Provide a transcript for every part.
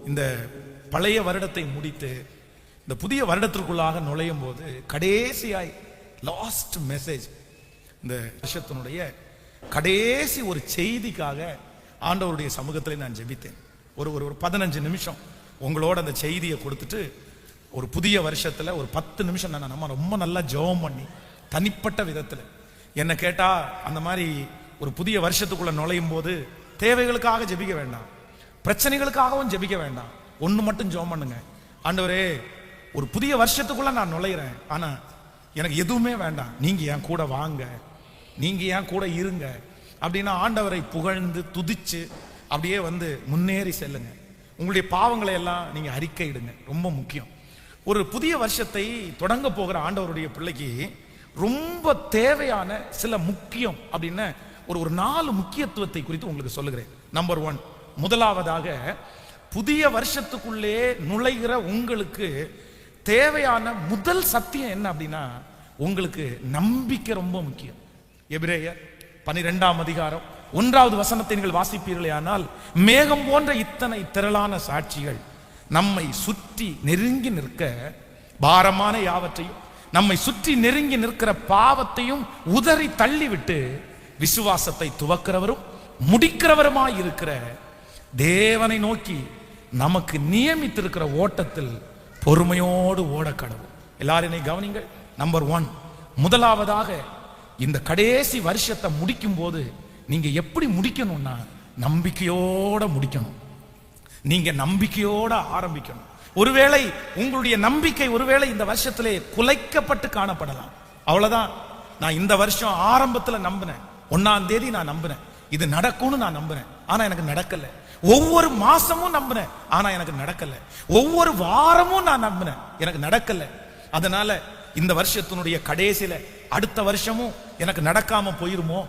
இந்த பழைய வருடத்தை முடித்து இந்த புதிய வருடத்திற்குள்ளாக நுழையும் போது கடைசியாய் லாஸ்ட் மெசேஜ், இந்த வருஷத்தினுடைய கடைசி ஒரு செய்திக்காக ஆண்டவருடைய சமூகத்தில் நான் ஜெபித்தேன். ஒரு 15 நிமிஷம் உங்களோட அந்த செய்தியை கொடுத்துட்டு ஒரு புதிய வருஷத்துல ஒரு 10 நிமிஷம் நம்ம ரொம்ப நல்லா ஜெபம் பண்ணி தனிப்பட்ட விதத்துல என்ன கேட்டா, அந்த மாதிரி ஒரு புதிய வருஷத்துக்குள்ள நுழையும் போது தேவைகளுக்காக ஜெபிக்க வேண்டாம், பிரச்சனைகளுக்காகவும் ஜெபிக்க வேண்டாம். ஒண்ணு மட்டும் ஜெபம் பண்ணுங்க. ஆண்டவரே, ஒரு புதிய வருஷத்துக்குள்ள நான் நுழையிறேன், ஆனா எனக்கு எதுவுமே வேண்டாம், நீங்க என் கூட வாங்க, நீங்க என் கூட இருங்க அப்படின்னா ஆண்டவரை புகழ்ந்து துதிச்சு அப்படியே வந்து முன்னேறி செல்லுங்க. உங்களுடைய பாவங்களை எல்லாம் நீங்க அறிக்கையிடுங்க. ரொம்ப முக்கியம். ஒரு புதிய வருஷத்தை தொடங்க போகிற ஆண்டவருடைய பிள்ளைக்கு ரொம்ப தேவையான சில முக்கியம் அப்படின்னு ஒரு 4 முக்கியத்துவத்தை குறித்து உங்களுக்கு சொல்லுகிறேன். நம்பர் 1, முதலாவதாக புதிய வருஷத்துக்குள்ளே நுழைகிற உங்களுக்கு தேவையான முதல் சத்தியம் என்ன அப்படின்னா, உங்களுக்கு நம்பிக்கை ரொம்ப முக்கியம். எபிரேயர் 12ஆம் அதிகாரம் 1வது வசனத்தை நீங்கள் வாசிப்பீர்களே ஆனால், மேகம் போன்ற இத்தனை திரளான சாட்சிகள் நம்மை சுற்றி நெருங்கி நிற்க, பாரமான யாவற்றையும் நம்மை சுற்றி நெருங்கி நிற்கிற பாவத்தையும் உதறி தள்ளிவிட்டு விசுவாசத்தை துவக்கிறவரும் முடிக்கிறவருமாய் இருக்கிற தேவனை நோக்கி நமக்கு நியமித்திருக்கிற ஓட்டத்தில் பொறுமையோடு ஓட கடவுள். எல்லாரும் கவனிங்கள். நம்பர் 1, முதலாவதாக இந்த கடைசி வருஷத்தை முடிக்கும் போது நீங்க எப்படி முடிக்கணும்னா, நம்பிக்கையோட முடிக்கணும். நீங்க நம்பிக்கையோட ஆரம்பிக்கணும். ஒருவேளை உங்களுடைய நம்பிக்கை ஒருவேளை இந்த வருஷத்திலே குலைக்கப்பட்டு காணப்படலாம். அவ்வளவுதான். நான் இந்த வருஷம் ஆரம்பத்துல நம்பினேன், 1ஆம் தேதி நான் நம்பினேன், இது நடக்கும்னு நான் நம்பினேன், ஆனா எனக்கு நடக்கல. ஒவ்வொரு மாசமும் நம்பினேன், ஆனா எனக்கு நடக்கல. ஒவ்வொரு வாரமும் நான் நம்பினேன், எனக்கு நடக்கல. அதனால இந்த வருஷத்தினுடைய கடைசியில அடுத்த வருஷமும் எனக்கு நடக்காம போயிருமோ,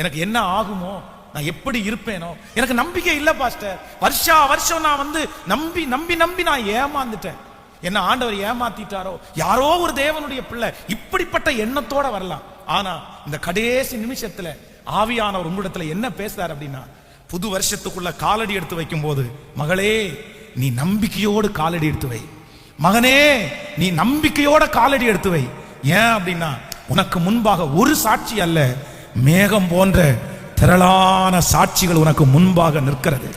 எனக்கு என்ன ஆகுமோ, நான் எப்படி இருப்பேனோ, எனக்கு நம்பிக்கை இல்ல பாஸ்டர். வருஷா வருஷம் நான் வந்து நம்பி நம்பி நம்பி நான் ஏமாந்துட்டேன், என்ன ஆண்டவர் ஏமாத்திட்டாரோ, யாரோ ஒரு தேவனுடைய பிள்ளை, இப்படிப்பட்ட எண்ணத்தோட வரலாம். ஆனா இந்த கடைசி நிமிஷத்துல ஆவியானவர் உங்களிடத்துல என்ன பேசுறார் அப்படின்னா, புது வருஷத்துக்குள்ள காலடி எடுத்து வைக்கும் போது, மகளே நீ நம்பிக்கையோடு காலடி எடுத்து வை, மகனே நீ நம்பிக்கையோட காலடி எடுத்து வை. ஏன் அப்படின்னா, உனக்கு முன்பாக ஒரு சாட்சி அல்ல, மேகம் போன்ற திரளான சாட்சிகள் உனக்கு முன்பாக நிற்கிறது.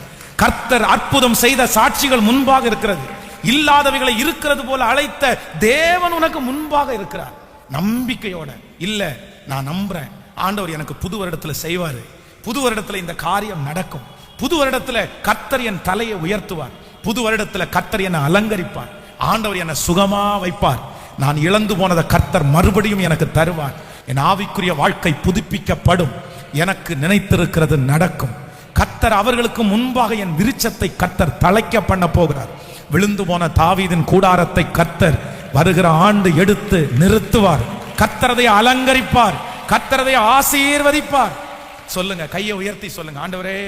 கர்த்தர் அற்புதம் செய்த சாட்சிகள் முன்பாக இருக்கிறது. இல்லாதவைகளை இருக்கிறது போல அழைத்த தேவன் உனக்கு முன்பாக இருக்கிறார். நம்பிக்கையோட இல்ல, நான் நம்புறேன் ஆண்டவர் எனக்கு புது வருடத்துல செய்வாரு, புது வருடத்துல இந்த காரியம் நடக்கும், புது வருடத்துல கர்த்தர் என் தலையை உயர்த்துவார், புது வருடத்துல கர்த்தர் என்னை அலங்கரிப்பார், ஆண்டவர் என்னை சுகமா வைப்பார், நான் இழந்து போனதை கர்த்தர் மறுபடியும் எனக்கு தருவார், என் ஆவிக்குரிய வாழ்க்கை புதுப்பிக்கப்படும், எனக்கு நினைத்திருக்கிறது நடக்கும். கர்த்தர் அவர்களுக்கு முன்பாக என் விருட்சத்தை கர்த்தர் தழைக்க பண்ண போகிறார். விழுந்து போன தாவீதின் கூடாரத்தை கர்த்தர் வருகிற ஆண்டு எடுத்து நிறுத்துவார். கர்த்தர் அதை அலங்கரிப்பார், கர்த்தர் அதை ஆசீர்வதிப்பார். சொல்லுங்க, கையை உயர்த்தி சொல்லுங்க, ஆண்டவரே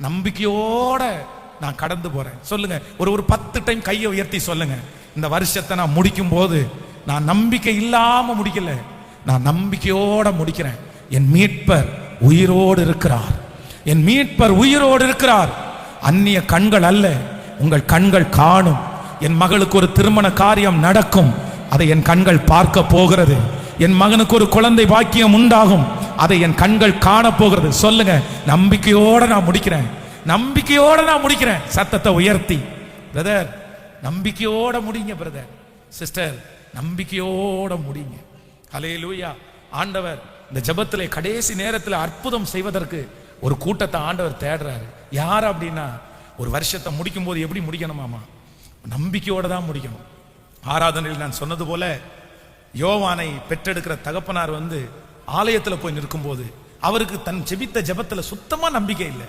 நம்பிக்கையோட நான் கடந்து போறேன். சொல்லுங்க, ஒரு 10 டைம் கையை உயர்த்தி சொல்லுங்க, இந்த வருஷத்தை நான் முடிக்கும் போது நான் நம்பிக்கை இல்லாம முடிக்கல, நான் நம்பிக்கையோட முடிக்கிறேன். என் மீட்பர் உயிரோடு இருக்கிறார், என் மீட்பர் உயிரோடு இருக்கிறார். அந்நிய கண்கள் அல்ல, உங்கள் கண்கள் காணும். என் மகளுக்கு ஒரு திருமண காரியம் நடக்கும், அதை என் கண்கள் பார்க்க போகிறது. என் மகனுக்கு ஒரு குழந்தை பாக்கியம் உண்டாகும், அதை என் கண்கள் காண போகிறது. சொல்லுங்க, நம்பிக்கையோட நான் முடிக்கிறேன், நம்பிக்கையோட நான் முடிக்கிறேன். சத்தத்தை உயர்த்தி, பிரதர் நம்பிக்கையோட முடிங்க, பிரதர் சிஸ்டர் நம்பிக்கையோட முடிங்க. ஹல்லேலூயா. ஆண்டவர் இந்த ஜெபத்திலே கடைசி நேரத்தில் அற்புதம் செய்வதற்கு ஒரு கூட்டத்தை ஆண்டவர் தேடுறாரு. யார் அப்படின்னா, ஒரு வருஷத்தை முடிக்கும் போது எப்படி முடிக்கணுமாமா, நம்பிக்கையோட தான் முடிக்கணும். ஆராதனையில் நான் சொன்னது போல, யோவானை பெற்றெடுக்கிற தகப்பனார் வந்து ஆலயத்துல போய் நிற்கும் போது அவருக்கு தன் ஜெபித்த ஜெபத்துல சுத்தமா நம்பிக்கை இல்லை.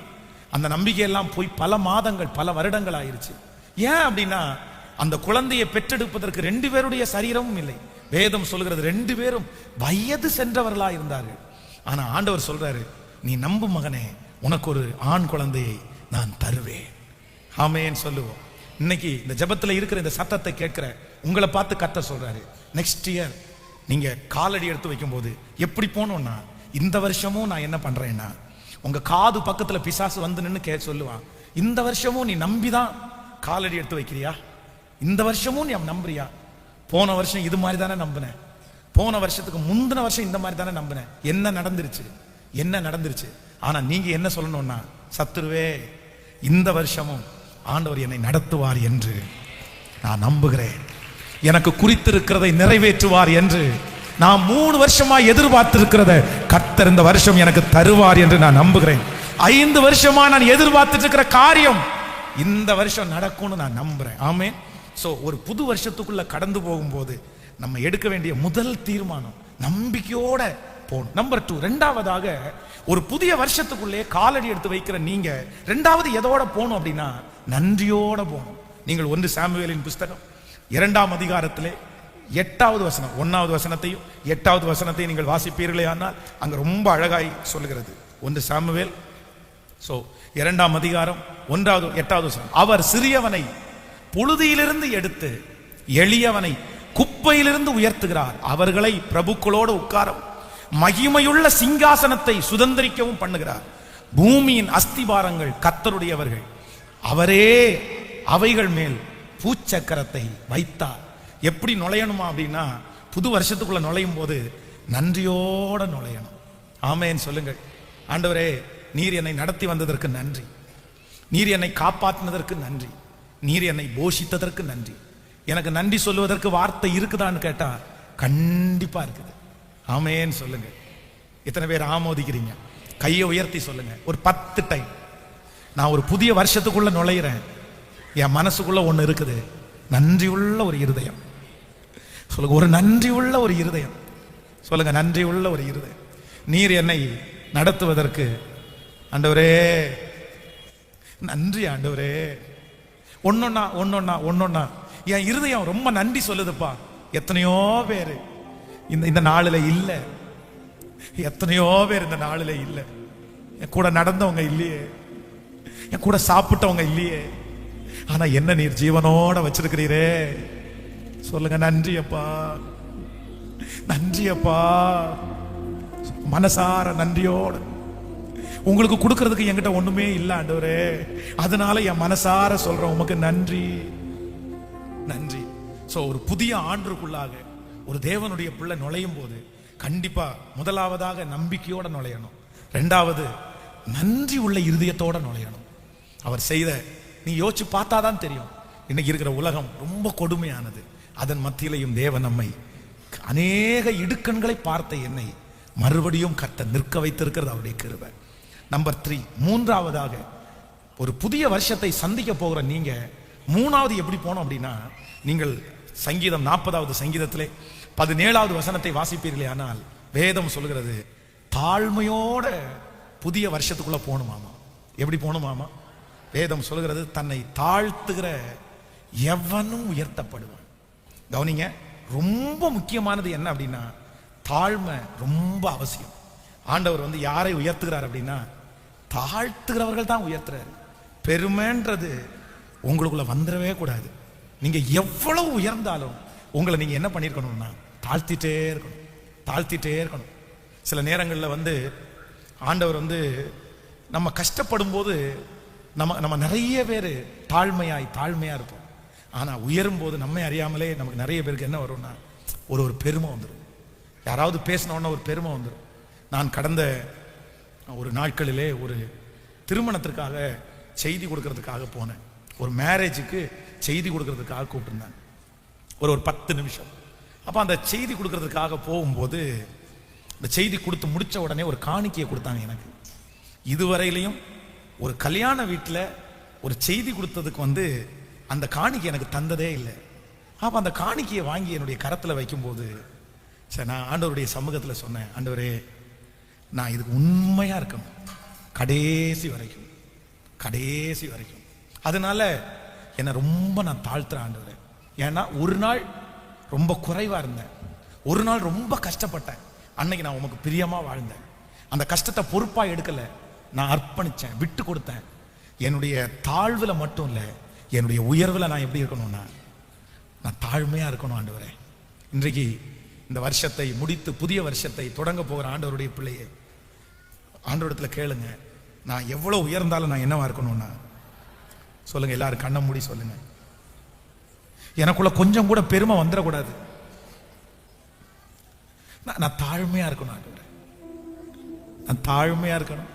அந்த நம்பிக்கையெல்லாம் போய் பல மாதங்கள் பல வருடங்கள் ஆயிருச்சு. ஏன் அப்படின்னா, அந்த குழந்தையை பெற்றெடுப்பதற்கு 2 பேருடைய சரீரமும் இல்லை. வேதம் சொல்கிறது 2 பேரும் வயது சென்றவர்களா இருந்தார்கள். ஆனா ஆண்டவர் சொல்றாரு, நீ நம்பு மகனே, உனக்கு ஒரு ஆண் குழந்தையை நான் தருவேன். ஆமென் சொல்லுவோம். இன்னைக்கு இந்த ஜெபத்துல இருக்கிற இந்த சத்தத்தை கேட்கிற உங்களை பார்த்து கர்த்தர் சொல்றாரு, நெக்ஸ்ட் இயர் நீங்க காலடி எடுத்து வைக்கும் போது எப்படி போனோம்னா, இந்த வருஷமும் நான் என்ன பண்றேன்னா, உங்க காது பக்கத்துல பிசாசு வந்து நின்று சொல்லுவான், இந்த வருஷமும் நீ நம்பிதான் காலடி எடுத்து வைக்கிறியா? இந்த வருஷமும் நீ நம்புறியா? போன வருஷம் இது மாதிரி தானே நம்பினேன், போன வருஷத்துக்கு முந்தின வருஷம் இந்த மாதிரி தானே நம்பினேன், என்ன நடந்துருச்சு, என்ன நடந்துருச்சு? ஆனா நீங்க என்ன சொல்லணும்னா, சத்துருவே இந்த வருஷமும் ஆண்டவர் என்னை நடத்துவார் என்று நான் நம்புகிறேன், எனக்கு குறித்திருக்கிறதை நிறைவேற்றுவார் என்று நான் 3 வருஷமா எதிர்பார்த்திருக்கிறத கர்த்தர் இந்த வருஷம் எனக்கு தருவார் என்று நான் நம்புகிறேன். 5 வருஷமா நான் எதிர்பார்த்துட்டு இருக்கிற காரியம் இந்த வருஷம் நடக்கும்னு நான் நம்புறேன். ஆமென். சோ ஒரு புது வருஷத்துக்குள்ள கடந்து போகும்போது நம்ம எடுக்க வேண்டிய முதல் தீர்மானம் நம்பிக்கையோட போகணும். நம்பர் 2, ரெண்டாவதாக ஒரு புதிய வருஷத்துக்குள்ளே காலடி எடுத்து வைக்கிற நீங்க ரெண்டாவது எதோட போகணும் அப்படின்னா நன்றியோட போகணும். நீங்கள் 1 சாமுவேலின் புஸ்தகம் 2ஆம் அதிகாரத்திலே 8வது வசனம், 1வது வசனத்தையும் 8வது வசனத்தையும் நீங்கள் வாசிப்பீர்களே ஆனால் அங்க ரொம்ப அழகாய் சொல்லுகிறது. 1 சாமுவேல் 2ஆம் அதிகாரம் 1வது 8வது வசனம். அவர் சிறியவனை புழுதியிலிருந்து எடுத்து எளியவனை குப்பையிலிருந்து உயர்த்துகிறார், அவர்களை பிரபுக்களோடு உட்காரவும் மகிமையுள்ள சிங்காசனத்தை சுதந்திரிக்கவும் பண்ணுகிறார். பூமியின் அஸ்திபாரங்கள் கர்த்தருடையவர்கள், அவரே அவைகள் மேல் பூச்சக்கரத்தை வைத்தார். எப்படி நுழையணுமா அப்படின்னா, புது வருஷத்துக்குள்ள நுழையும் போது நன்றியோட நுழையணும். ஆமென் சொல்லுங்கள். ஆண்டவரே, நீர் என்னை நடத்தி வந்ததற்கு நன்றி, நீர் என்னை காப்பாற்றினதற்கு நன்றி, நீர் என்னை போஷித்ததற்கு நன்றி. எனக்கு நன்றி சொல்லுவதற்கு வார்த்தை இருக்குதான்னு கேட்டா கண்டிப்பா இருக்குது. ஆமென் சொல்லுங்க. எத்தனை பேர் ஆமோதிக்கிறீங்க? கையை உயர்த்தி சொல்லுங்க. ஒரு 10 டைம். நான் ஒரு புதிய வருஷத்துக்குள்ள நுழையிறேன், என் மனசுக்குள்ள ஒண்ணு இருக்குது, நன்றி உள்ள ஒரு இருதயம். சொல்லுங்க, ஒரு நன்றி உள்ள ஒரு இருதயம். சொல்லுங்க, நன்றி உள்ள ஒரு இருதயம். நீர் என்னை நடத்துவதற்கு ஆண்டவரே நன்றி ஆண்டவரே. ஒன்னொன்னா என் இருதயம் ரொம்ப நன்றி சொல்லுதுப்பா. எத்தனையோ பேர் இந்த நாளில இல்ல, எத்தனையோ பேர் இந்த நாளில இல்ல. என் கூட நடந்தவங்க இல்லையே, என் கூட சாப்பிட்டவங்க இல்லையே, ஆனா என்ன நீர் ஜீவனோட வச்சிருக்கிறீரே. சொல்லுங்க, நன்றி அப்பா, நன்றி அப்பா. மனசார நன்றியோட. உங்களுக்கு கொடுக்கிறதுக்கு என்கிட்ட ஒண்ணுமே இல்ல ஆண்டவரே, அதனால என் மனசார சொல்றேன் உமக்கு நன்றி, நன்றி. சோ ஒரு புதிய ஆண்டுக்குள்ளாக ஒரு தேவனுடைய பிள்ளை நுழையும் போது கண்டிப்பா முதலாவதாக நம்பிக்கையோட நுழையணும், ரெண்டாவது நன்றி உள்ள இருதயத்தோட நுழையணும். அவர் செய்த நீ யோசிச்சு பார்த்தாதான் தெரியும். இன்னைக்கு இருக்கிற உலகம் ரொம்ப கொடுமையானது, அதன் மத்தியிலையும் தேவன் நம்மை அநேக இடுக்கண்களை பார்த்த என்னை மறுபடியும் கர்த்தர் நிற்க வைத்திருக்கிறது அவருடைய கிருபை. நம்பர் 3, மூன்றாவதாக ஒரு புதிய வருஷத்தை சந்திக்க போகிற நீங்க மூணாவது எப்படி போனோம் அப்படின்னா, நீங்கள் சங்கீதம் 40வது சங்கீதத்திலே 17வது வசனத்தை வாசிப்பீர்களே ஆனால் வேதம் சொல்கிறது தாழ்மையோட புதிய வருஷத்துக்குள்ள போகணுமாமா. எப்படி போகணுமாமா? வேதம் சொல்கிறது தன்னை தாழ்த்துகிற எவனும் உயர்த்தப்படுவான். கவனிங்க, ரொம்ப முக்கியமானது என்ன அப்படின்னா தாழ்மை ரொம்ப அவசியம். ஆண்டவர் யாரை உயர்த்துகிறார் அப்படின்னா தாழ்த்துகிறவர்கள் தான் உயர்த்துறாரு. பெருமைன்றது உங்களுக்குள்ள வந்துடவே கூடாது. நீங்க எவ்வளவு உயர்ந்தாலும் உங்களை நீங்க என்ன பண்ணிருக்கணும்னா தாழ்த்திட்டே இருக்கணும், தாழ்த்திட்டே இருக்கணும். சில நேரங்களில் ஆண்டவர் நம்ம கஷ்டப்படும் போது நம்ம நிறைய பேர் தாழ்மையா இருப்போம். ஆனா உயரும் போது நம்மை அறியாமலே நமக்கு நிறைய பேருக்கு என்ன வரும்னா ஒரு பெருமை வந்துடும். யாராவது பேசினோன்னா ஒரு பெருமை வந்துடும். நான் கடந்த ஒரு நாட்களிலே ஒரு திருமணத்திற்காக செய்தி கொடுக்கறதுக்காக போனேன். ஒரு மேரேஜுக்கு செய்தி கொடுக்கறதுக்காக கூப்பிட்டுருந்தாங்க. ஒரு 10 நிமிஷம். அப்போ அந்த செய்தி கொடுக்கறதுக்காக போகும்போது அந்த செய்தி கொடுத்து முடிச்ச உடனே ஒரு காணிக்கையை கொடுத்தாங்க எனக்கு. இதுவரையிலையும் ஒரு கல்யாண வீட்டில் ஒரு செய்தி கொடுத்ததுக்கு அந்த காணிக்கை எனக்கு தந்ததே இல்லை. அப்போ அந்த காணிக்கையை வாங்கி என்னுடைய கரத்தில் வைக்கும்போது சரி, நான் ஆண்டவருடைய சமூகத்தில் சொன்னேன், ஆண்டவரே நான் இதுக்கு உண்மையா இருக்கணும் கடைசி வரைக்கும், கடைசி வரைக்கும். அதனால என்னை ரொம்ப நான் தாழ்த்துறேன் ஆண்டவரே. ஏன்னா ஒரு நாள் ரொம்ப குறைவா இருந்தேன், ஒரு நாள் ரொம்ப கஷ்டப்பட்டேன். அன்னைக்கு நான் உமக்கு பிரியமா வாழ்ந்தேன். அந்த கஷ்டத்தை பொறுப்பா எடுக்கல, நான் அர்ப்பணிச்சேன், விட்டு கொடுத்தேன். என்னுடைய தாழ்வுல மட்டும் இல்லை, என்னுடைய உயர்வுல நான் எப்படி இருக்கணும்னா நான் தாழ்மையா இருக்கணும் ஆண்டவரே. இன்றைக்கு இந்த வருஷத்தை முடித்து புதிய வருஷத்தை தொடங்க போகிற ஆண்டவருடைய பிள்ளையே, ஆண்டவரிடத்துல கேளுங்க, நான் எவ்வளவு உயர்ந்தாலும் நான் என்னவா இருக்கணும்னா சொல்லுங்க, எல்லாரும் கண்ணை மூடி சொல்லுங்க. எனக்குள்ள கொஞ்சம் கூட பெருமை வந்துடக்கூடாது. நான் தாழ்மையா இருக்கணும். நான் தாழ்மையா இருக்கணும்.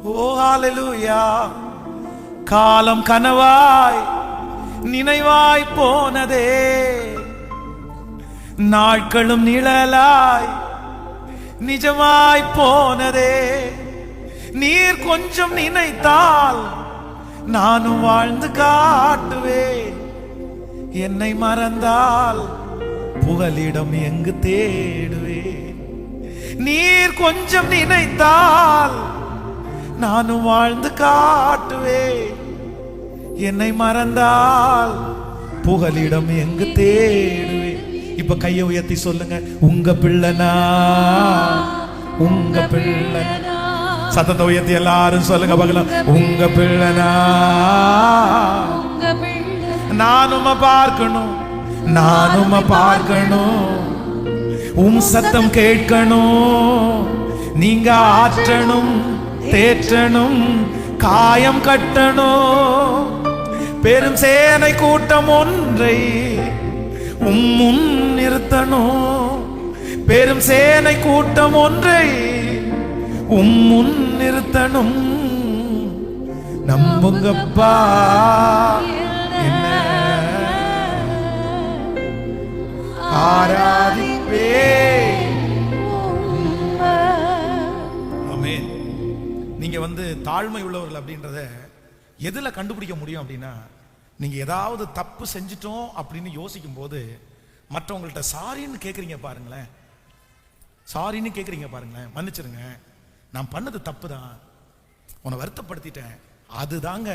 ஓ ஹalleluya. காலம் கனவாய் நினைவாய் போனதே, நாட்களும் நிழலாய் நிஜமாய் போனதே. நீர் கொஞ்சம் நினைத்தால் நானும் வாழ்ந்து காட்டுவேன். என்னை மறந்தால் புகலிடம் எங்கு தேடுவேன். நீர் கொஞ்சம் நினைத்தால் நானும் வாழ்ந்து காட்டுவேன். என்னை மறந்தால் புகலிடம் எங்கு தேடுவேன். இப்ப கையை உயர்த்தி சொல்லுங்க, உங்க பிள்ளைனா, உங்க பிள்ளை. சத்தத்தை உயர்த்தி எல்லாரும் சொல்லுங்க பார்க்கலாம், உங்க பிள்ளைனா. நானும் பார்க்கணும், நானும் பார்க்கணும். சத்தம் கேட்கணும். நீங்க ஆற்றணும், தேற்றணும், காயம் கட்டணும். பெரும் சேனை கூட்டம் ஒன்றை முன் நிறுத்தணும். பெரும் சேனை கூட்டம் ஒன்றை முன் நிறுத்தணும். நம்புங்கப்பா என்ன ஆராதிப்பே. ஆமென். நீங்க தாழ்மை உள்ளவர்கள் அப்படின்றத எதுல கண்டுபிடிக்க முடியும் அப்படின்னா, நீங்க ஏதாவது தப்பு செஞ்சிட்டோம் அப்படின்னு யோசிக்கும் போது மற்றவங்கள்ட்ட சாரின்னு கேட்குறீங்க பாருங்களேன். சாரின்னு கேட்குறீங்க பாருங்களேன். மன்னிச்சிருங்க, நான் பண்ணது தப்பு தான், உன்னை வருத்தப்படுத்திட்டேன். அதுதாங்க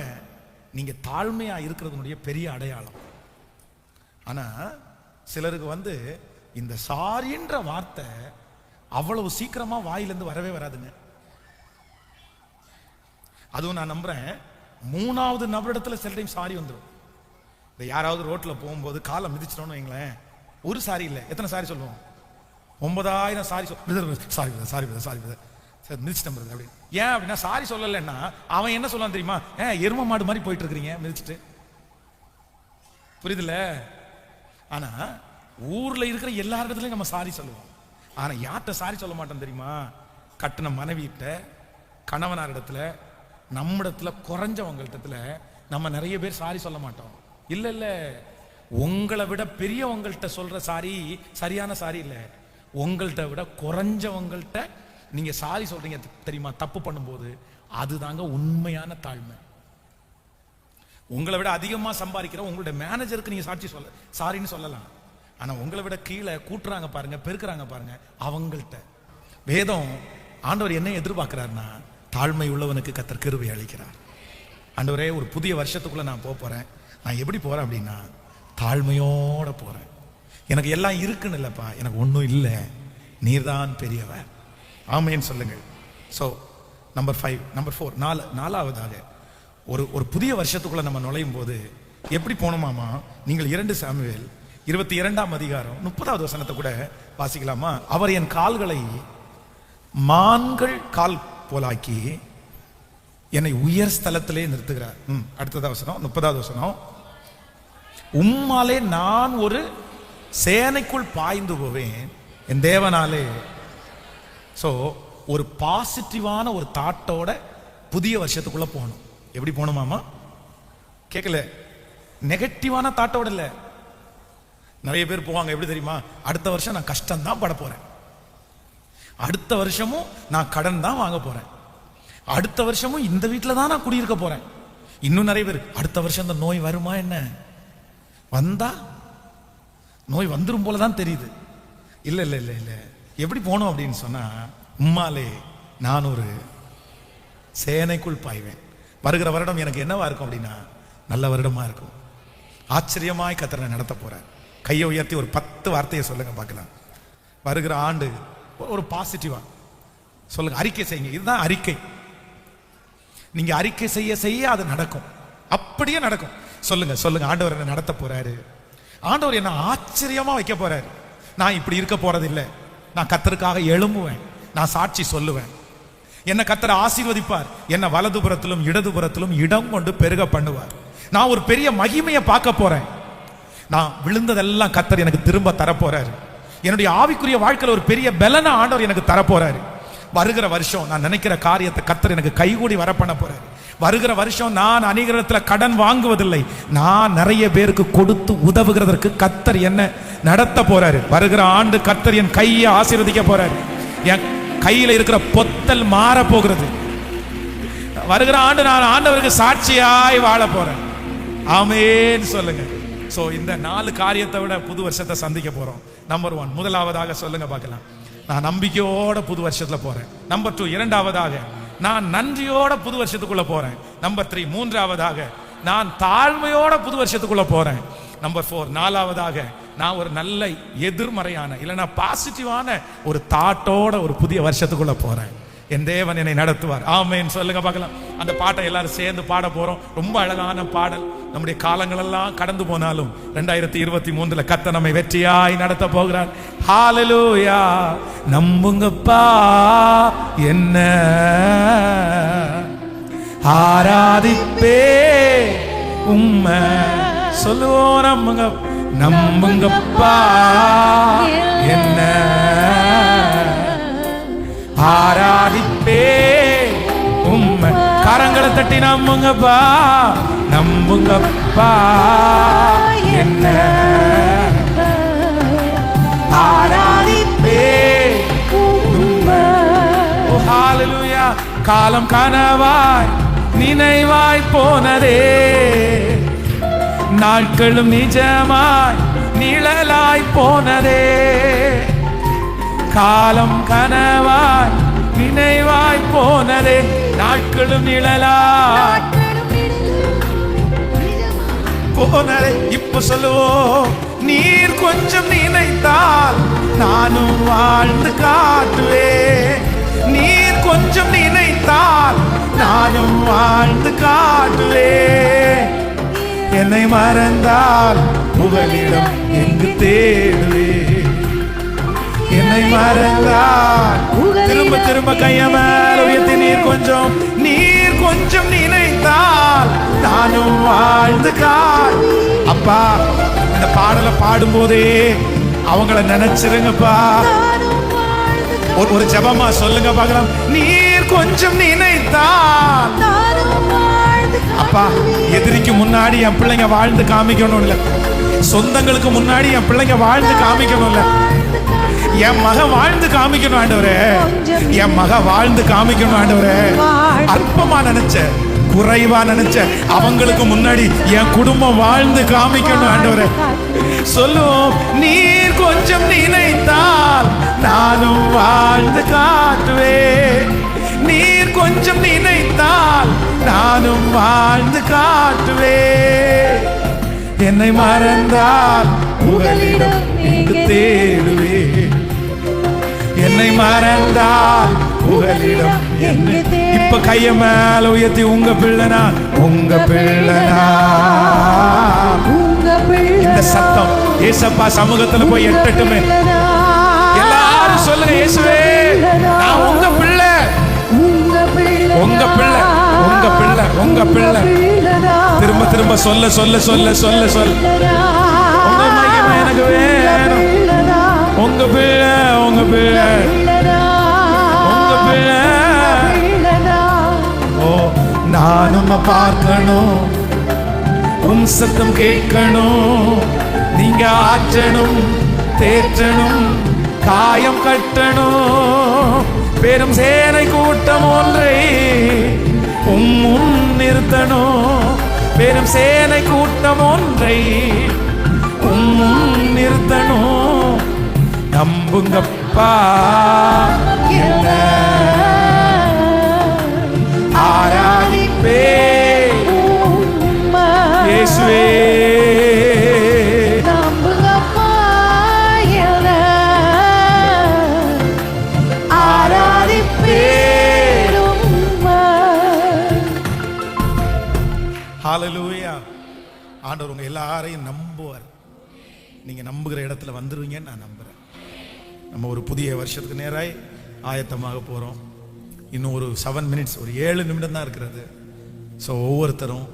நீங்க தாழ்மையா இருக்கிறதுனுடைய பெரிய அடையாளம். ஆனா சிலருக்கு இந்த சாரின்ற வார்த்தை அவ்வளவு சீக்கிரமா வாயிலிருந்து வரவே வராதுங்க. அதுவும் நான் நம்புறேன், மூணாவது நபரிடத்துல சில டைம் சாரி வந்துடும். இந்த யாராவது ரோட்ல போகும்போது காலை மிதிச்சிட்டோம்னு வைங்களேன், ஒரு சாரி இல்லை, எத்தனை சாரி சொல்லுவோம்? 9000 சாரி சாரி சாரி சாரி மிதிச்சிட்டேன் அப்படி. ஏன் அப்படின்னா, சாரி சொல்லலைன்னா அவன் என்ன சொல்லுவான் தெரியுமா? எரும மாடு மாதிரி போயிட்டு இருக்கிறீங்க மிதிச்சுட்டு. புரியுதுல? ஆனா ஊர்ல இருக்கிற எல்லா இடத்துலயும் நம்ம சாரி சொல்லுவோம். ஆனா யார்கிட்ட சாரி சொல்ல மாட்டோம் தெரியுமா? கட்டின மனைவிட்ட, கணவனார் இடத்துல, நம்மிடத்துல, குறைஞ்சவங்கள்ட்ட நம்ம நிறைய பேர் சாரி சொல்ல மாட்டோம். இல்ல இல்ல, உங்களை விட பெரியவங்கள்ட்ட சொல்ற சாரி சரியான சாரி இல்ல. உங்கள்கிட்ட விட குறைஞ்சவங்கள்ட்ட நீங்க சாரி சொல்றீங்க தெரியுமா? தப்பு பண்ணும்போது அதுதாங்க உண்மையான தாழ்மை. உங்களை விட அதிகமா சம்பாதிக்கிற உங்களுடைய மேனேஜருக்கு நீங்க சாட்சி சொல்ல சாரின்னு சொல்லலாம். ஆனா உங்களை விட கீழே கூட்டுறாங்க பாருங்க, பெருக்குறாங்க பாருங்க, அவங்கள்ட்ட. வேதம் ஆண்டவர் என்ன எதிர்பார்க்கிறார்னா, தாழ்மை உள்ளவனுக்கு கர்த்தர் கிருபை அளிக்கிறார். ஆண்டவரே, ஒரு புதிய வருஷத்துக்குள்ள நான் போறேன். நான் எப்படி போறேன் அப்படின்னா, தாழ்மையோட போறேன். எனக்கு எல்லாம் இருக்குன்னு இல்லப்பா, எனக்கு ஒன்றும் இல்லை, நீர்தான் பெரியவர். ஆமேன்னு சொல்லுங்கள். ஸோ நம்பர் 5, நம்பர் 4, நாலாவதாக ஒரு புதிய வருஷத்துக்குள்ள நம்ம நுழையும் போது எப்படி போனோமாமா? நீங்கள் 2 சாமுவேல் 22ஆம் அதிகாரம் 30வது வசனத்தை கூட வாசிக்கலாமா? அவர் என் கால்களை மான்கள் கால் போலாக்கி என்னை உயர் ஸ்தலத்திலே நிறுத்துகிறார். அடுத்தது வசனம் 30வது வசனம், உம்மாலே நான் ஒரு சேனைக்குள் பாய்ந்து போவேன் என் தேவனாலே. சோ ஒரு பாசிட்டிவான ஒரு தாட்டோட புதிய வருஷத்துக்குள்ள போகணும். எப்படி போகணுமாமா? கேட்கல, நெகட்டிவான தாட்டோட இல்ல. நிறைய பேர் போவாங்க, எப்படி தெரியுமா? அடுத்த வருஷம் நான் கஷ்டம் தான் பட போறேன், அடுத்த வருஷமும் நான் கடன் தான் வாங்க போறேன், அடுத்த வருஷமும் இந்த வீட்டில் தான் நான் குடியிருக்க போறேன். இன்னும் நிறைய பேர் அடுத்த வருஷம் இந்த நோய் வருமா என்ன, வந்தா நோய் வந்துரும் போலதான் தெரியுது. இல்ல இல்ல இல்ல இல்ல, எப்படி போனோம் அப்படின்னு சொன்னா, உம்மாலே நான் ஒரு சேனைக்குள் பாய்வேன். வருகிற வருடம் எனக்கு என்னவா இருக்கும் அப்படின்னா, நல்ல வருடமா இருக்கும். ஆச்சரியமாய் கர்த்தரை நடத்த போறேன். கையை உயர்த்தி ஒரு 10 வார்த்தையை சொல்லுங்க பார்க்கலாம். வருகிற ஆண்டு ஒரு பாசிட்டிவா சொல்லுங்க, அறிக்கை செய்யுங்க. இதுதான் அறிக்கை. நீங்க அறிக்கை செய்ய செய்ய அது நடக்கும், அப்படியே நடக்கும். சொல்லுங்க சொல்லுங்க, ஆண்டவர் என்ன நடத்த போறாரு, ஆண்டவர் என்ன ஆச்சரியமா வைக்க போறாரு. நான் இப்படி இருக்க போறது இல்லை, நான் கர்த்தருக்காக எழும்புவேன், நான் சாட்சி சொல்லுவேன். என்ன கர்த்தர் ஆசீர்வதிப்பார், என்ன வலதுபுறத்திலும் இடதுபுறத்திலும் இடம் கொண்டு பெருக பண்ணுவார். நான் ஒரு பெரிய மகிமையை பார்க்க போறேன். நான் விழுந்ததெல்லாம் கர்த்தர் எனக்கு திரும்ப தரப்போறாரு. என்னுடைய ஆவிக்குரிய வாழ்க்கையில் ஒரு பெரிய பலன ஆண்டவர் எனக்கு தரப்போறாரு. வருகிற வருஷம் நான் நினைக்கிற காரியத்தை கர்த்தர் எனக்கு கைகூடி வர பண்ண போறாரு. வருகிற வருஷம் நான் அநேகரிடத்துல கடன் வாங்குவதில்லை, நான் நிறைய பேருக்கு கொடுத்து உதவுகிறதற்கு கர்த்தர் என்ன நடத்த போறாரு. வருகிற ஆண்டு கர்த்தர் என் கையை ஆசீர்வதிக்க போறாரு. என் கையில இருக்கிற பொத்தல் மாற போகிறது. வருகிற ஆண்டு நான் ஆண்டவருக்கு சாட்சியாய் வாழ போறேன். ஆமென் சொல்லுங்க. சோ இந்த 4 காரியத்தை விட புது வருஷத்தை சந்திக்க போறோம். நம்பர் 1, முதலாவதாக சொல்லுங்க பார்க்கலாம், நான் நம்பிக்கையோட புது வருஷத்துல போறேன். நம்பர் 2, இரண்டாவதாக நான் நன்றியோட புது வருஷத்துக்குள்ள போறேன். நம்பர் 3, மூன்றாவதாக நான் தாழ்மையோட புது வருஷத்துக்குள்ள போறேன். நம்பர் 4, நாலாவதாக நான் ஒரு நல்ல எதிர்மறையான இல்லைன்னா பாசிட்டிவான ஒரு தாட்டோட ஒரு புதிய வருஷத்துக்குள்ள போறேன். என் தேவன் என்னை நடத்துவார். ஆமென் சொல்லுங்க பார்க்கலாம். அந்த பாட்டை எல்லாரும் சேர்ந்து பாட போறோம். ரொம்ப அழகான பாடல். நம்முடைய காலங்கள் எல்லாம் கடந்து போனாலும் 2023 கர்த்தர் நம்மை வெற்றியாய் நடத்த போகிறார். ஹalleluya. நம்புங்கப்பா என்ன ஆராதிப்பே உம்மை சொல்லுவோம். நம்புங்கப்பா என்ன ஆராதிப்பே உம்மை. கரங்களை தட்டி நம்புங்கப்பா, நம்புங்கப்பா என்ன ஆராதிப்பே உம்மை. ஓ ஹalleluya. காலம் கனவாய் நினைவாய் போனதே, நாட்களும் நிஜமாய் நிழலாய் போனதே. காலம் கனவாய் நினைவாய் போனதே, நாட்களும் நிழலாய் போனதே. இப்ப சொல்லுவோம், நீர் கொஞ்சம் நினைத்தால் நானும் வாழ்ந்து காட்டுவேன். நீர் கொஞ்சம் நினைத்தால் நானும் வாழ்ந்து காட்டுவேன். என்னை மறந்தால் புகலிடம் எங்கு தேடுவேன். என்னை மறந்தால் திரும்ப திரும்ப கைய மேல உயர்த்தி நீர் கொஞ்சம் நினைத்தால் நானும் வாழ்ந்து கார். அப்பா இந்த பாடலை பாடும் போதே அவங்கள நினைச்சிருங்கப்பா. ஒரு ஜெபமா சொல்லுங்க பார்க்கலாம். நீர் கொஞ்சம் நினைத்தால். அப்பா எதிரிக்கு முன்னாடி என் பிள்ளைங்க வாழ்ந்து காமிக்கணும் இல்ல, சொந்தங்களுக்கு முன்னாடி என் பிள்ளைங்க வாழ்ந்து காமிக்கணும் இல்ல, என் மக வாழ்ந்து காமிக்கணும் ஆண்டவரே. என் மக வாழ்ந்து காமிக்கணும் ஆண்டவரே. அற்பமா நினைச்ச, குறைவா நினைச்ச அவங்களுக்கு முன்னாடி என் குடும்பம் வாழ்ந்து காமிக்கணும் ஆண்டவரே. சொல்லுவோம், நீர் கொஞ்சம் நினைத்தால் நானும் வாழ்ந்து காட்டுவேன். நீர் கொஞ்சம் நினைத்தால் நானும் வாழ்ந்து காட்டுவேன். என்னை மறந்தால் புகலிடம் எங்கு தேடுவேன். என்னை மறந்தால் புகலிடம் எங்கு. இப்ப கைய மேல உயர்த்தி உங்க பிள்ளைனா, உங்க பிள்ளைனா. இந்த சத்தம் ஏசப்பா சமூகத்துல போய் எட்டட்டுமே. எல்லாரும் சொல்லுங்க, இயேசுவே நான் உங்க பிள்ளை, உங்க பிள்ளை, உங்க பிள்ளை, உங்க பிள்ளை. திரும்ப திரும்ப சொல்ல சொல்ல சொல்ல சொல்ல சொல்ல. உங்க மகிமை எனக்கு வேணும். உங்க பிள்ளை, உங்க பிள்ளை, உங்க பிள்ளை. ஓ நானும் பார்க்கணும், உம் சத்தம் கேட்கணும். நீங்க ஆற்றணும், தேற்றணும், காயம் கட்டணும். பெரும் சேனை கூட்டம் ஒன்றை முன் நிறுத்தணும். பெரும் சேனை கூட்டம் ஒன்றை முன் நிறுத்தணும். நம்புங்கப்பா என்ன ஆராதிப்பே இயேசுவே. ஹalleluya. ஆண்டவர் உங்க எல்லாரையும் நம்புவார். நீங்க நம்புகிற இடத்துல வந்துருவீங்கன்னு நான் நம்புறேன். நம்ம ஒரு புதிய வருஷத்துக்கு நேராய் ஆயத்தமாக போறோம். இன்னும் ஒரு 7 minutes, ஒரு 7 நிமிடம் தான் இருக்கிறது. ஸோ ஒவ்வொருத்தரும்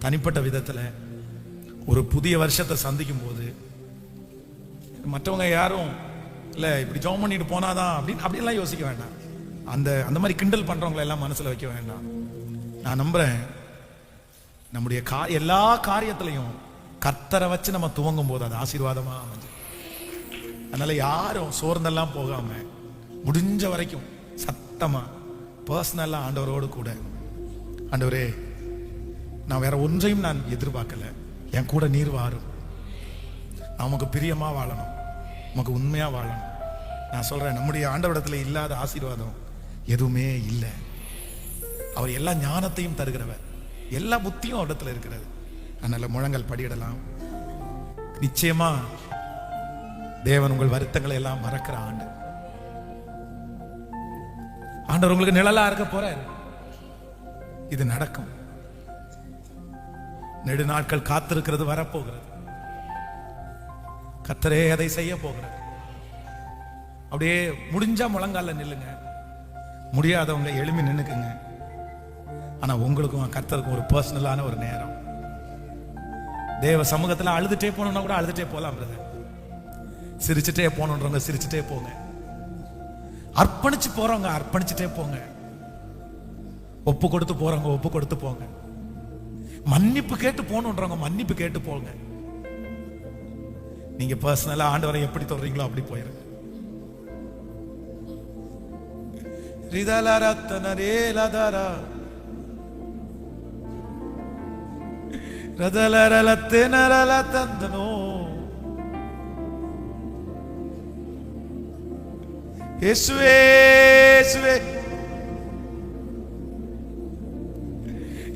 தனிப்பட்ட விதத்தில் ஒரு புதிய வருஷத்தை சந்திக்கும் போது மற்றவங்க யாரும் இல்லை இப்படி ஜெபம் பண்ணிட்டு போனாதான் அப்படின்லாம் யோசிக்க வேண்டாம். அந்த மாதிரி கிண்டல் பண்றவங்களை எல்லாம் மனசுல வைக்க வேண்டாம். நான் நம்புறேன் நம்முடைய எல்லா காரியத்திலையும் கர்த்தரை வச்சு நம்ம துவங்கும் போது அது ஆசீர்வாதமா அமைஞ்சு. அதனால யாரும் சோர்ந்தெல்லாம் போகாம முடிஞ்ச வரைக்கும் சத்தமா பர்சனலா ஆண்டவரோடு கூட, ஆண்டவரே நான் வேற ஒன்றையும் நான் எதிர்பார்க்கல, என் கூட நீர் வாரும், நான் உமக்கு பிரியமா வாழணும், உமக்கு உண்மையா வாழணும். நான் சொல்றேன், நம்முடைய ஆண்டவரிடத்துல இல்லாத ஆசீர்வாதம் எதுவுமே இல்லை. அவர் எல்லா ஞானத்தையும் தருகிறவர், எல்லா புத்தியும் இடத்துல இருக்கிறது. அதனால முழங்கள் படியிடலாம். நிச்சயமா தேவன் உங்கள் வருத்தங்களை எல்லாம் மறக்கிற ஆண்டு. ஆண்டவர் உங்களுக்கு நிழலா இருக்க போறாரு. இது நடக்கும். நெடு நாட்கள் காத்திருக்கிறது வரப்போகிறது. கர்த்தரே அதை செய்ய போகிறது. அப்படியே முடிஞ்சா முழங்கால நில்லுங்க, முடியாதவங்க எழுப்பி நின்னுக்குங்க. ஆனா உங்களுக்கும் கர்த்தருக்கும் ஒரு பர்சனலான ஒரு நேரம். தேவ சமூகத்துல அழுதுட்டே போனோம்னா கூட அழுதுட்டே போலாம் பிரதர். சிரிச்சுட்டே போனோன்றவங்க சிரிச்சுட்டே போங்க. அர்ப்பணிச்சு போறவங்க அர்ப்பணிச்சுட்டே போங்க. ஒப்பு கொடுத்து போறவங்க ஒப்பு கொடுத்து போங்க. மன்னிப்பு கேட்டு போகணுன்றவங்க மன்னிப்பு கேட்டு போங்க. நீங்க பர்சனலா ஆண்டவரை எப்படி சொல்றீங்களோ அப்படி போயிருங்க. இயேசுவே இயேசுவே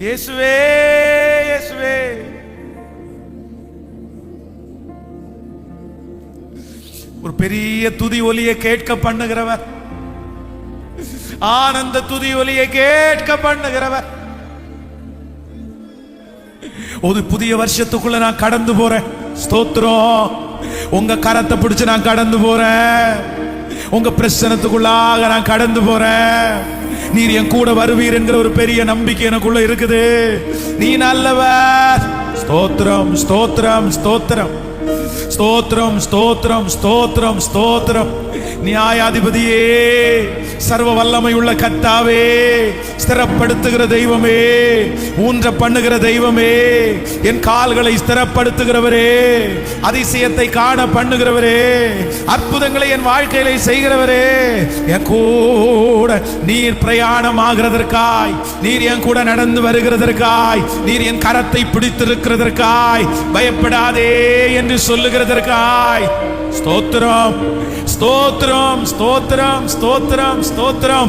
இயேசுவே இயேசுவே, ஒரு பெரிய துதி ஒலியை கேட்க பண்ணுகிறவர், ஆனந்த துதி ஒலியை கேட்க பண்ணுகிறவர். ஒரு புதிய வருஷத்துக்குள்ள நான் கடந்து போறேன். ஸ்தோத்திரம். உங்க கரத்தை பிடிச்சு நான் கடந்து போறேன். உங்க பிரச்சனத்துக்குள்ளாக நான் கடந்து போறேன். நீர் என் கூட வருவீர் என்கிற ஒரு பெரிய நம்பிக்கை எனக்குள்ள இருக்குது. நீ நல்லவர். ஸ்தோத்திரம் ஸ்தோத்திரம் ஸ்தோத்திரம் ஸ்தோத்திரம் ஸ்தோத்திரம் ஸ்தோத்திரம் ஸ்தோத்திரம். நியாயாதிபதியே, சர்வ வல்லமை உள்ள கர்த்தாவே, ஸ்திரப்படுத்துகிற தெய்வமே, ஊன்ற பண்ணுகிற தெய்வமே, என் கால்களை ஸ்திரப்படுத்துகிறவரே, அதிசயத்தை காண பண்ணுகிறவரே, அற்புதங்களை என் வாழ்க்கையில செய்கிறவரே, என் கூட நீர் பிரயாணம் ஆகிறதற்காய், நீர் என் கூட நடந்து வருகிறதற்காய், நீர் என் கரத்தை பிடித்திருக்கிறதற்காய், பயப்படாதே என்று சொல்லுகிறதற்காய் ஸ்தோத்திரம் ஸ்தோத்திரம் ஸ்தோத்திரம் ஸ்தோத்திரம் ஸ்தோத்திரம்.